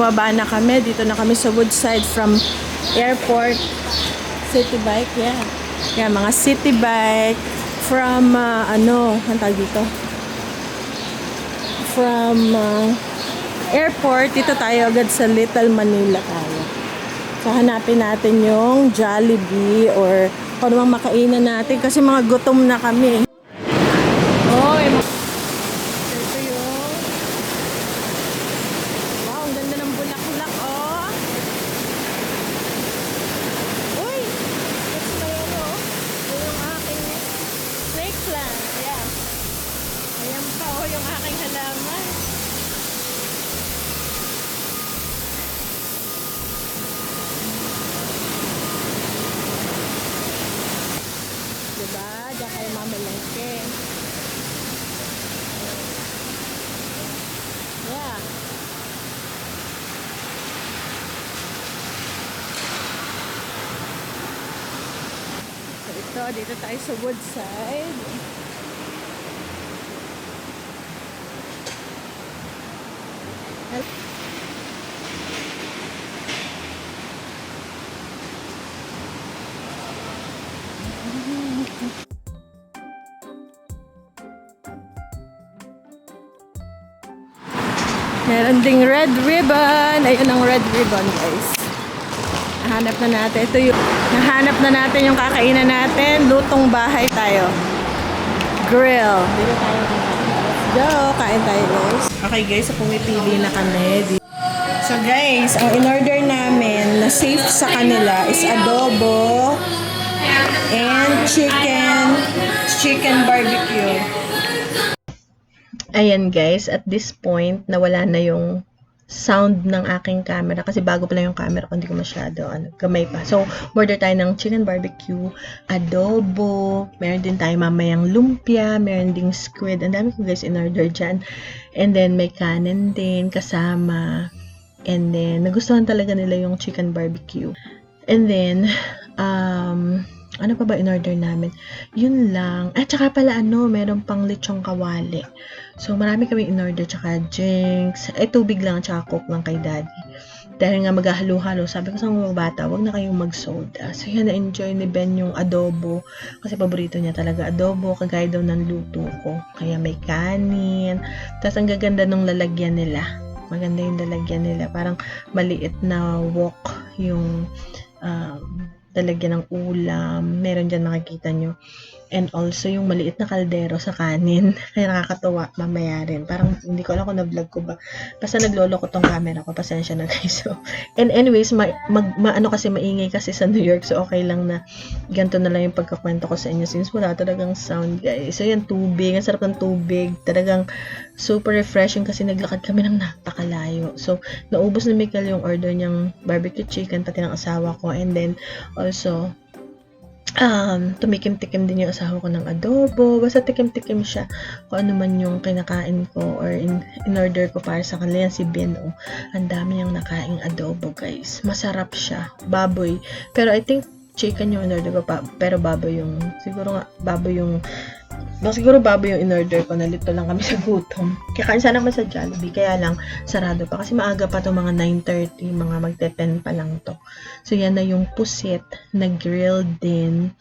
pababa na kami. Dito na kami sa Woodside from airport. City bike, yeah. Yeah, mga city bike from, ang tawag dito? From airport, dito tayo agad sa Little Manila tayo. So, hanapin natin yung Jollibee or kung anong makainan natin kasi mga gutom na kami. Oh, ito yung wow, ang ganda ng bulaklak, oh. Uy, that's my ito yung aking snake plant, yeah. Ayan pa, oh, yung aking halaman. Diba? Diyan kayo mamalengke. Yeah. So ito, dito tayo sa Woodside. Meron ding red ribbon. Ayun ang red ribbon, guys. Nahanap na natin. Ito yung nahanap na natin yung kakainan natin. Lutong bahay tayo. Grill. Dito tayo. Let's go. Kain tayo, guys. Okay, guys. So, pumipili na kami. So, guys, ang in-order namin na safe sa kanila is adobo and chicken barbecue. Ayan guys, at this point, nawala na yung sound ng aking camera kasi bago pa lang yung camera ko, hindi ko masyado, gamay pa. So, order tayo ng chicken barbecue, adobo, meron din tayo mamayang lumpia, meron ding squid, ang dami ko guys in-order dyan. And then, may kanin din kasama. And then, nagustuhan talaga nila yung chicken barbecue. And then, ano pa ba in-order namin? Yun lang. At saka pala meron pang lechong kawali. So, marami kami in-order, tsaka drinks. Tubig lang, tsaka coke lang kay daddy. Dahil nga maghahalo-halo, sabi ko sa mga bata, wag na kayong mag-soda. So, yan, na-enjoy ni Ben yung adobo. Kasi paborito niya talaga adobo, kagaya daw ng luto ko. Kaya may kanin. Tapos, ang gaganda nung lalagyan nila. Maganda yung lalagyan nila. Parang maliit na wok yung lalagyan ng ulam. Meron dyan makikita nyo. And also, yung maliit na kaldero sa kanin. Kaya nakakatawa mamaya rin. Parang, hindi ko alam kung na-vlog ko ba. Basta naglolo ko tong camera ko. Pasensya na guys. So, and anyways, kasi maingay kasi sa New York. So, okay lang na ganito na lang yung pagkakwento ko sa inyo. Since wala talagang sound, guys. So, yan, tubig. Ang sarap ng tubig. Talagang super refreshing kasi naglakad kami ng napakalayo. So, naubos na Michael yung order niyang barbecue chicken, pati ng asawa ko. And then, also, tumikim-tikim din yung asawa ko ng adobo. Basta tikim-tikim siya kung ano man yung kinakain ko or in-order ko para sa kanila. Yan si Ben, ang dami niyang nakaing adobo, guys. Masarap siya. Baboy. Pero I think chicken yung in-order ko pa. Pero baboy yung, siguro baboy yung in-order ko. Nalito lang kami sa gutom. Kakain sana naman sa Jollibee. Kaya lang, sarado pa. Kasi maaga pa to, mga 9:30. Mga magte-10 pa lang to. So, yan na yung pusit na grilled din.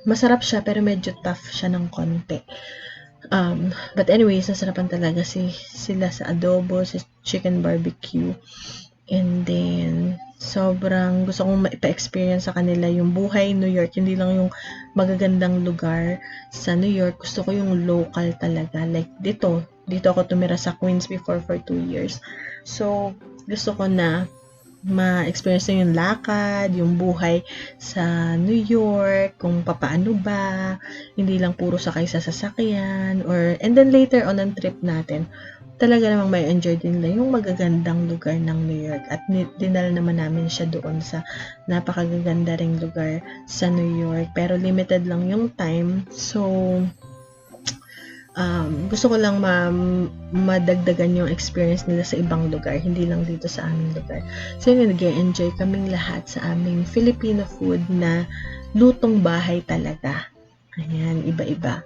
Masarap siya, pero medyo tough siya ng konti. But anyways, nasarapan talaga sila sa adobo, sa chicken barbecue. And then, sobrang gusto kong maipa-experience sa kanila yung buhay New York. Hindi lang yung magagandang lugar sa New York. Gusto ko yung local talaga. Like, dito ako tumira sa Queens before for 2 years. So, gusto ko na ma-experience na yung lakad, yung buhay sa New York, kung papaano ba, hindi lang puro sakay sa sasakyan, and then later on ang trip natin, talaga namang may enjoy din nila yung magagandang lugar ng New York. At dinala naman namin siya doon sa napakagaganda ring lugar sa New York. Pero limited lang yung time. So, gusto ko lang madagdagan yung experience nila sa ibang lugar. Hindi lang dito sa aming lugar. So, yun, nag-enjoy kaming lahat sa aming Filipino food na lutong bahay talaga. Ayan, iba-iba.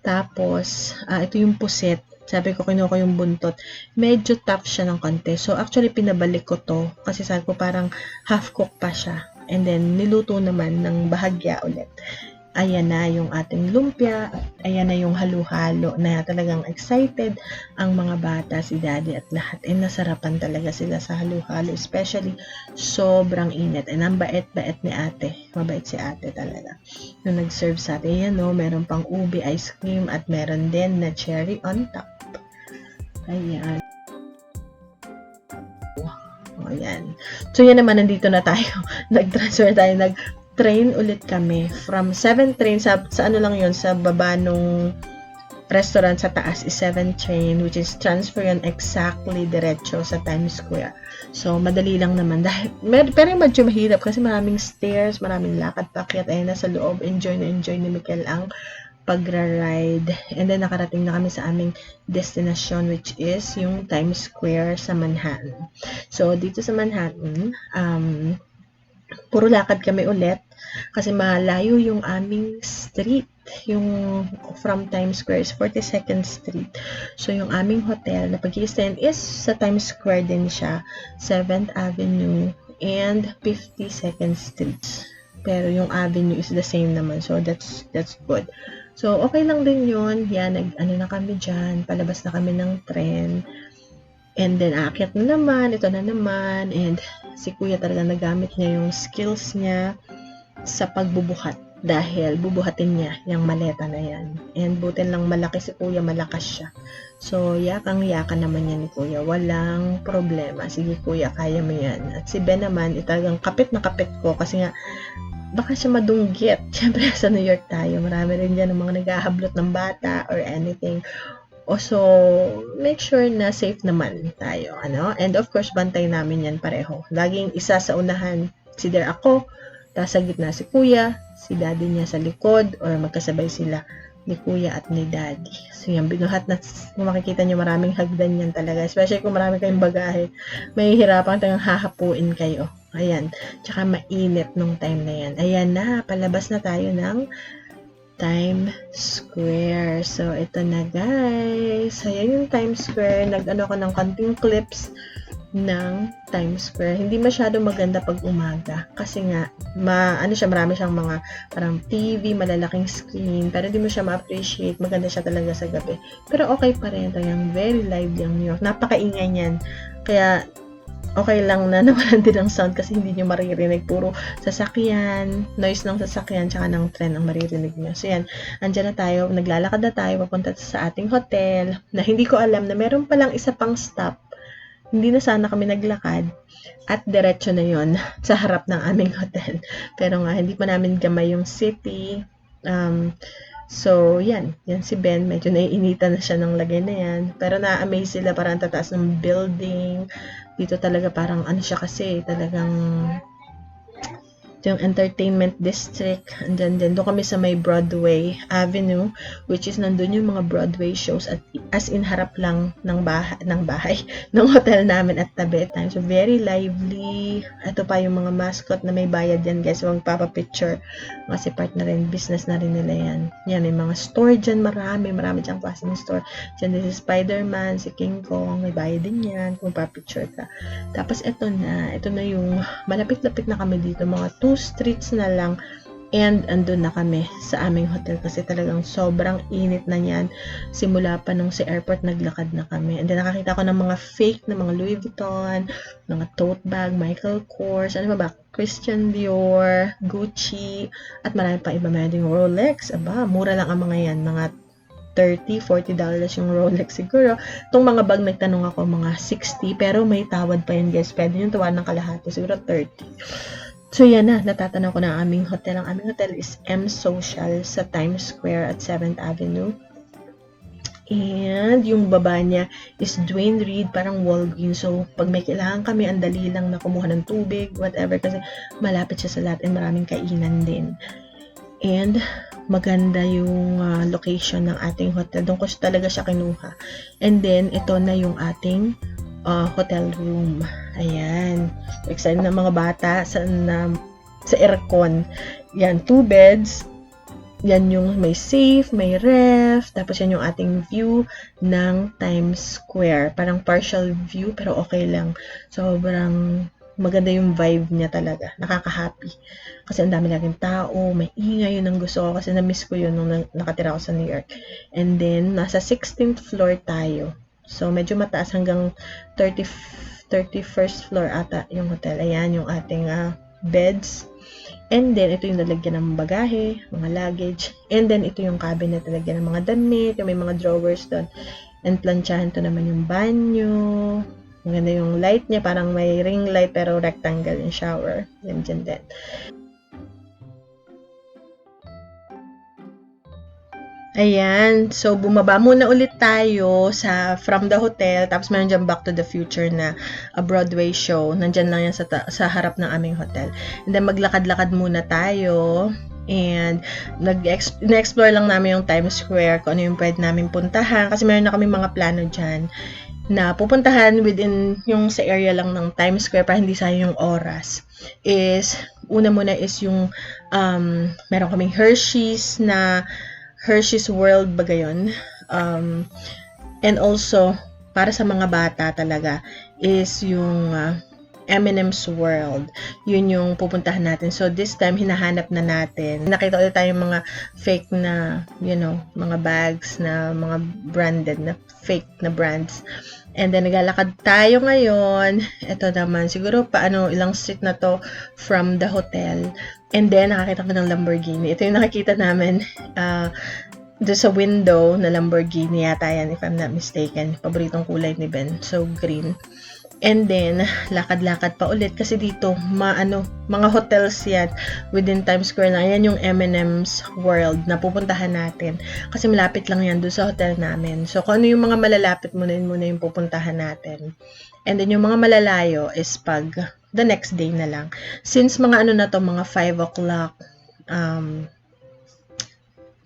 Tapos, ito yung puset. Sabi ko, kinuha ko yung buntot. Medyo tough siya ng konti. So, actually, pinabalik ko to. Kasi sabi ko, parang half-cook pa siya. And then, niluto naman ng bahagya ulit. Ayan na yung ating lumpia. Ayan na yung halo-halo na talagang excited ang mga bata, si daddy at lahat. And nasarapan talaga sila sa halo-halo. Especially, sobrang init. And ang bait-bait ni ate. Mabait si ate talaga. Nung nag-serve sa atin, yan no, meron pang ubi ice cream at meron din na cherry on top. Ayan. Ayan. So, yan naman, nandito na tayo. Nag-transfer tayo, nag-train ulit kami from 7 train, sa ano lang yun, sa baba nung restaurant sa taas is 7 train, which is transfer yun exactly diretso sa Times Square. So, madali lang naman. Pero medyo mahirap kasi maraming stairs, maraming lakad pakyat. Ayun, nasa loob, enjoy ni Mikel ang pagra-ride. And then, nakarating na kami sa aming destination, which is yung Times Square sa Manhattan. So, dito sa Manhattan, puro lakad kami ulit kasi malayo yung aming street. Yung from Times Square is 42nd Street. So, yung aming hotel na pag-i-stand is sa Times Square din siya, 7th Avenue and 52nd Street. Pero yung avenue is the same naman. So, that's good. So, okay lang din yun. Yan, ano na kami dyan. Palabas na kami ng tren. And then, aakyat na naman. Ito na naman. And si kuya talaga nagamit niya yung skills niya sa pagbubuhat. Dahil bubuhatin niya yung maleta na yan. And butin lang malaki si kuya, malakas siya. So, yakang-yakan naman yan ni kuya. Walang problema. Sige kuya, kaya mo yan. At si Ben naman, talagang kapit na kapit ko. Kasi nga, baka siya madunggit. Siyempre, sa New York tayo. Marami rin dyan ng mga naghahablot ng bata or anything. So, make sure na safe naman tayo. And of course, bantay namin yan pareho. Laging isa sa unahan. Either ako, tapos sa gitna si kuya, si daddy niya sa likod, or magkasabay sila ni kuya at ni daddy. So, yan, binuhat na, kung makikita nyo, maraming hagdan yan talaga. Especially kung marami kayong bagahe, may hirapan talagang hahapuin kayo. Ayan. Tsaka mainit nung time na yan. Ayan na, palabas na tayo ng Times Square. So, ito na guys. Ayan yung Times Square. Nag-ano ko ng konting clips ng Times Square. Hindi masyado maganda pag umaga. Kasi nga, marami siyang mga parang TV, malalaking screen. Pero hindi mo siya ma-appreciate. Maganda siya talaga sa gabi. Pero okay pa rin. Talagang very lively ang New York. Napakaingay niyan. Kaya, okay lang na nawalan din ng sound kasi hindi nyo maririnig. Puro sasakyan, noise ng sasakyan, tsaka ng tren ang maririnig nyo. So yan, andyan na tayo, naglalakad na tayo, papunta sa ating hotel, na hindi ko alam na meron palang isa pang stop. Hindi na sana kami naglakad at diretso na yon sa harap ng aming hotel. Pero nga, hindi pa namin gamay yung city. So, yan si Ben, medyo naiinitan na siya ng lagay na yan. Pero na-amaze sila, parang tataas ng building. Dito talaga parang siya kasi, talagang yung entertainment district. Andyan din. Doon kami sa may Broadway Avenue, which is nandun yung mga Broadway shows at as in harap lang ng bahay ng hotel namin at tabi. So, very lively. Ito pa yung mga mascot na may bayad yan guys. So, magpapapicture. Kasi part na rin, business na rin nila yan. Yan, may mga store dyan. Marami dyan klaseng store. Dyan din si Spider-Man, si King Kong. May bayad din yan kung papicture ka. Tapos, ito na yung malapit-lapit na kami dito. Mga 2 streets na lang and andun na kami sa aming hotel kasi talagang sobrang init na yan. Simula pa nung sa airport, naglakad na kami. And then nakakita ko ng mga fake na mga Louis Vuitton, mga tote bag, Michael Kors, Christian Dior, Gucci, at marami pa iba. Meron ding Rolex. Mura lang ang mga yan. Mga $30-40 yung Rolex siguro. Itong mga bag, nagtanong ako, mga 60, pero may tawad pa yun guys. Pwede yung tawad ng kalahati, siguro 30. So, yan na. Natatanaw ko na ang aming hotel. Ang aming hotel is M Social sa Times Square at 7th Avenue. And yung baba niya is Duane Reade, parang Walgreens. So, pag may kailangan kami, ang dali lang na kumuha ng tubig, whatever. Kasi malapit siya sa lahat and maraming kainan din. And maganda yung location ng ating hotel. Doon ko talaga siya kinuha. And then, ito na yung ating hotel room. Ayan. Excited na mga bata sa aircon. Yan, 2 beds. Yan yung may safe, may ref, tapos yan yung ating view ng Times Square. Parang partial view, pero okay lang. Sobrang maganda yung vibe niya talaga. Nakaka-happy. Kasi ang dami laging tao, may ingay, yun ang gusto ko kasi na-miss ko yun nung nakatira ako sa New York. And then, nasa 16th floor tayo. So, medyo mataas hanggang 31st floor ata yung hotel. Ayan yung ating beds. And then, ito yung lalagyan ng bagahe, mga luggage. And then, ito yung cabinet lalagyan ng mga damit, yung may mga drawers doon. And plantsahan to naman yung banyo. Maganda yung light niya, parang may ring light pero rectangle yung shower. Yan dyan din. Ayan, so bumaba muna ulit tayo from the hotel, tapos meron dyan Back to the Future na Broadway show. Nandyan lang yan sa harap ng aming hotel. And then maglakad-lakad muna tayo. And na-explore lang namin yung Times Square, kung ano yung pwede namin puntahan. Kasi meron na kami mga plano dyan na pupuntahan within yung sa area lang ng Times Square para hindi sayang yung oras. Una muna is yung meron kaming Hershey's World ba gayon? And also, para sa mga bata talaga, is yung M&M's World. Yun yung pupuntahan natin. So, this time, hinahanap na natin. Nakita ulit tayong mga fake na, mga bags na mga branded na fake na brands. And then, naglalakad tayo ngayon. Ito naman, siguro ilang street na to from the hotel. And then, nakakita ko ng Lamborghini. Ito yung nakikita namin doon sa window na Lamborghini yata yan, if I'm not mistaken. Paboritong kulay ni Ben. So, green. And then, lakad-lakad pa ulit. Kasi dito, mga hotels yan within Times Square na. Yan yung M&M's World na pupuntahan natin. Kasi malapit lang yan doon sa hotel namin. So, kung ano yung mga malalapit muna yung pupuntahan natin. And then, yung mga malalayo is pag the next day na lang. Since mga mga 5 o'clock,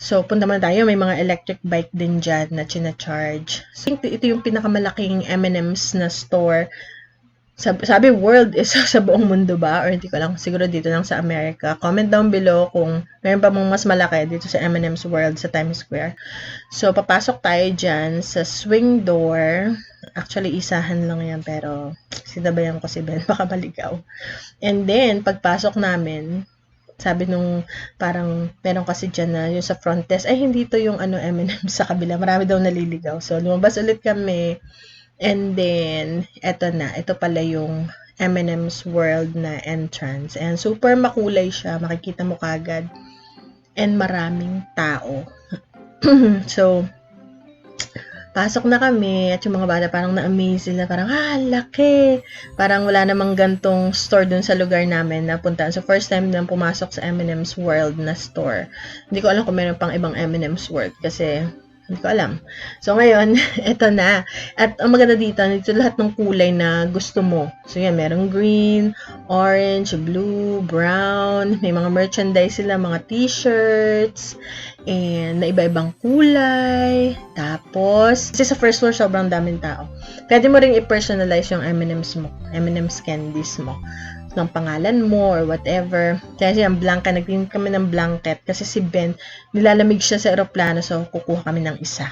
so, punta man tayo. May mga electric bike din dyan na china-charge. So, ito yung pinakamalaking M&M's na store. Sabi world is sa buong mundo ba? Or hindi ko lang. Siguro dito lang sa America. Comment down below kung mayroon pa mong mas malaki dito sa M&M's World sa Times Square. So, papasok tayo dyan sa swing door. Actually, isahan lang yan. Pero, sinabayan ko si Ben. Baka maligaw. And then, pagpasok namin, sabi nung parang meron kasi dyan na yung sa front desk, ay hindi to yung M&M sa kabila. Marami daw naliligaw. So, lumabas ulit kami. And then, ito pala yung M&M's World na entrance. And super makulay siya. Makikita mo kagad. And maraming tao. So, pasok na kami at yung mga bata parang na-amaze sila. Parang, laki! Parang wala namang gantong store dun sa lugar namin na puntaan. So, first time nang pumasok sa M&M's World na store. Hindi ko alam kung meron pang ibang M&M's World kasi hindi ko alam. So, ngayon, eto na. At ang maganda dito lahat ng kulay na gusto mo. So, yan, merong green, orange, blue, brown. May mga merchandise sila, mga t-shirts, and na iba-ibang kulay. Tapos, kasi sa first floor, sobrang daming tao. Pwede mo ring i-personalize yung M&M's mo, M&M's candies mo ng pangalan mo or whatever. Kasi yung blanket, nagtingin kami ng blanket kasi si Ben, nilalamig siya sa aeroplano so kukuha kami ng isa.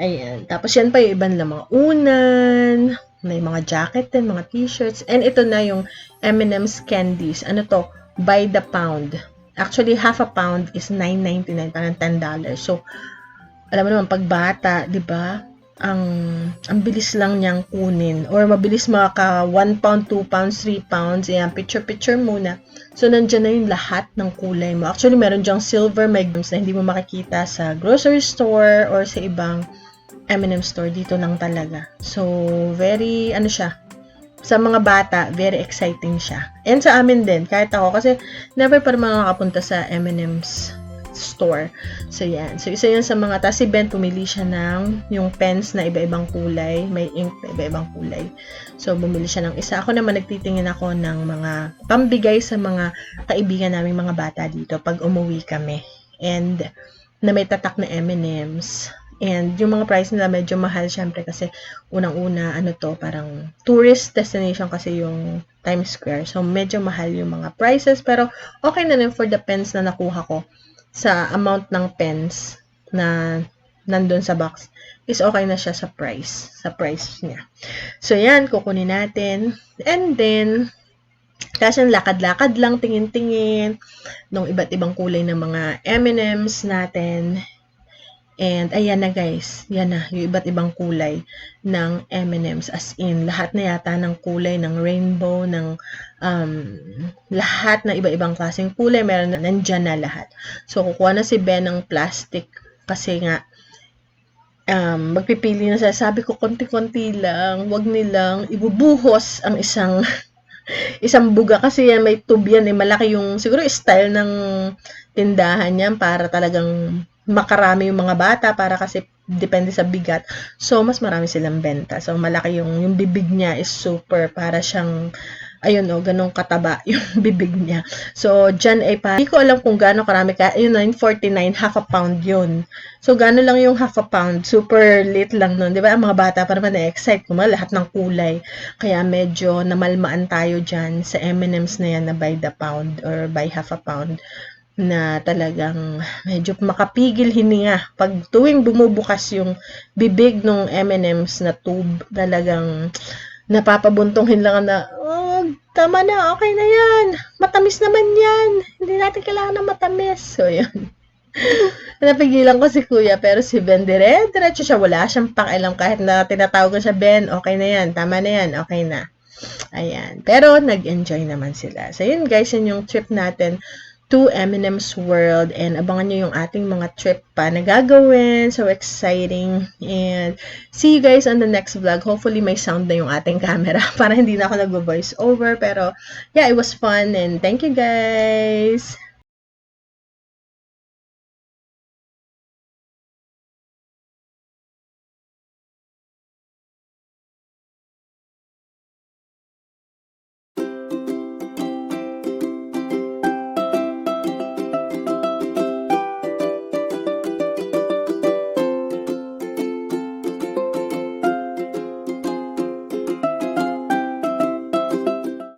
Ayan. Tapos yan pa yung ibang mga unan, may mga jacket din, mga t-shirts. And ito na yung M&M's candies. Ano to? By the pound. Actually, half a pound is $9.99, parang $10. So, alam mo naman, pag bata, di ba? Ang bilis lang niyang kunin or mabilis maka 1 pound, 2 pounds, 3 pounds. Ayan, picture muna. So, nandyan na yung lahat ng kulay mo. Actually, meron dyang silver, may gems na hindi mo makikita sa grocery store or sa ibang M&M store. Dito lang talaga. So, very, sa mga bata, very exciting siya. And sa amin din, kahit ako, kasi never pa naman nakapunta sa M&M's store. So, yan. So, isa yan sa mga, tas si Ben, pumili siya ng yung pens na iba-ibang kulay. May ink na iba-ibang kulay. So, bumili siya ng isa. Ako naman, nagtitingin ako ng mga pambigay sa mga kaibigan naming mga bata dito pag umuwi kami. And, na may tatak na M&M's. And, yung mga price nila medyo mahal, syempre, kasi unang-una, parang tourist destination kasi yung Times Square. So, medyo mahal yung mga prices. Pero, okay na rin for the pens na nakuha ko. sa amount ng pens na nandun sa box is okay na siya sa price niya. So, yan, kukunin natin. And then, kasi lakad-lakad lang, tingin-tingin, ng iba't ibang kulay ng mga M&M's natin. And, ayan na guys, yan na, yung iba't ibang kulay ng M&M's. As in, lahat na yata ng kulay, ng rainbow, ng lahat na iba-ibang klaseng kulay, meron na, nandyan na lahat. So, kukuha na si Ben ng plastic kasi nga, magpipili na siya. Sabi ko, konti-konti lang, wag nilang ibubuhos ang isang buga kasi yan, may tube yan, malaki yung, siguro style ng tindahan yan para talagang makarami yung mga bata para kasi depende sa bigat. So, mas marami silang benta. So, malaki yung bibig niya is super para siyang ayun ganong kataba yung bibig niya. So, dyan ay hindi ko alam kung gaano karami ka. Ayun 9.49, half a pound yun. So, gaano lang yung half a pound. Super lit lang nun. Di ba? Ang mga bata pa naman na-excite. Lahat ng kulay. Kaya medyo namalmaan tayo dyan sa M&M's na yan na by the pound or by half a pound na talagang medyo makapigil hininga. Pag tuwing bumubukas yung bibig ng M&M's na tube, talagang napapabuntong lang na, tama na, okay na yan. Matamis naman yan. Hindi natin kailangan ng matamis. So, yun. Napigilan ko si Kuya, pero si Ben, diretso siya. Wala siyang pakialam kahit na tinatawag ko siya, Ben, okay na yan. Tama na yan. Okay na. Ayan. Pero, nag-enjoy naman sila. So, yun guys, yun yung trip natin to M&M's World, and abangan nyo yung ating mga trip pa na gagawin. So exciting, and see you guys on the next vlog. Hopefully may sound na yung ating camera para hindi na ako nag-voice over, pero yeah, it was fun, and thank you guys.